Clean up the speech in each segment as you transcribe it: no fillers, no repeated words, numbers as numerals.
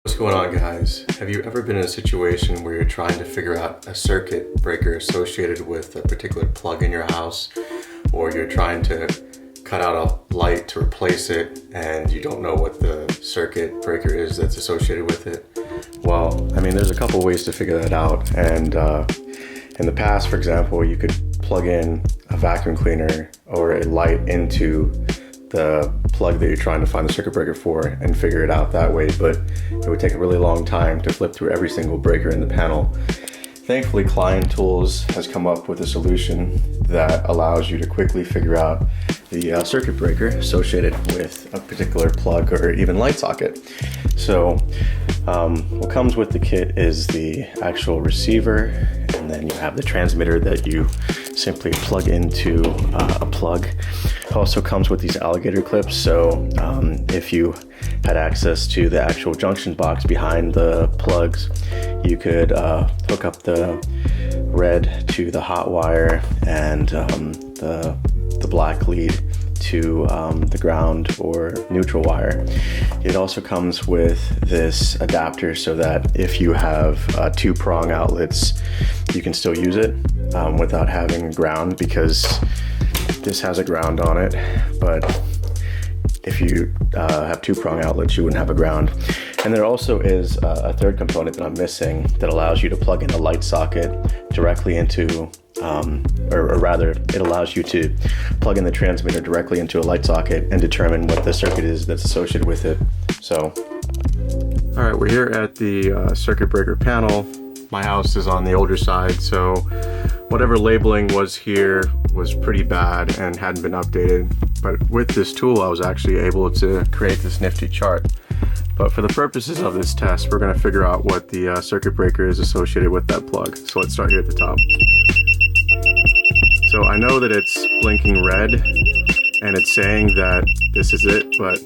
What's going on, guys? Have you ever been in a situation where you're trying to figure out a circuit breaker associated with a particular plug in your house, or you're trying to cut out a light to replace it and you don't know what the circuit breaker is that's associated with it? Well, I mean, there's a couple ways to figure that out. And in the past, for example, you could plug in a vacuum cleaner or a light into the plug that you're trying to find the circuit breaker for and figure it out that way, but it would take a really long time to flip through every single breaker in the panel. Thankfully, Klein Tools has come up with a solution that allows you to quickly figure out the circuit breaker associated with a particular plug or even light socket. So what comes with the kit is the actual receiver, and then you have the transmitter that you simply plug into a plug. It also comes with these alligator clips, so if you had access to the actual junction box behind the plugs, you could hook up the red to the hot wire and the black lead to the ground or neutral wire. It also comes with this adapter so that if you have two prong outlets, you can still use it without having ground, because this has a ground on it, but if you have two prong outlets, you wouldn't have a ground. And there also is a third component that I'm missing that allows you to plug in a light socket directly into, or rather, it allows you to plug in the transmitter directly into a light socket and determine what the circuit is that's associated with it. So, all right, we're here at the circuit breaker panel. My house is on the older side, so whatever labeling was here was pretty bad and hadn't been updated. But with this tool, I was actually able to create this nifty chart. But for the purposes of this test, we're going to figure out what the circuit breaker is associated with that plug. So let's start here at the top. So I know that it's blinking red and it's saying that this is it, but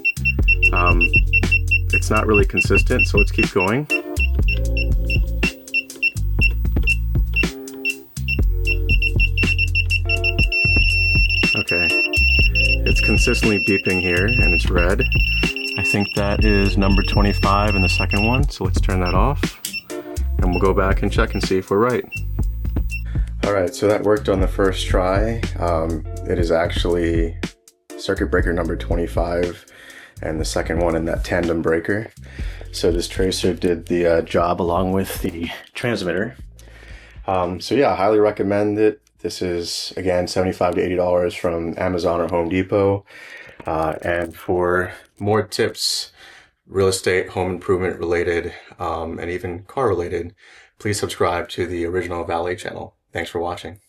it's not really consistent, so let's keep going. Okay, it's consistently beeping here and it's red. I think that is number 25 in the second one, so let's turn that off and we'll go back and check and see if we're right. All right, so that worked on the first try. It is actually circuit breaker number 25 and the second one in that tandem breaker. So this tracer did the job along with the transmitter. So yeah, I highly recommend it. This is, again, $75 to $80 from Amazon or Home Depot. And for more tips, real estate, home improvement related, and even car related, please subscribe to the Original Valet channel. Thanks for watching.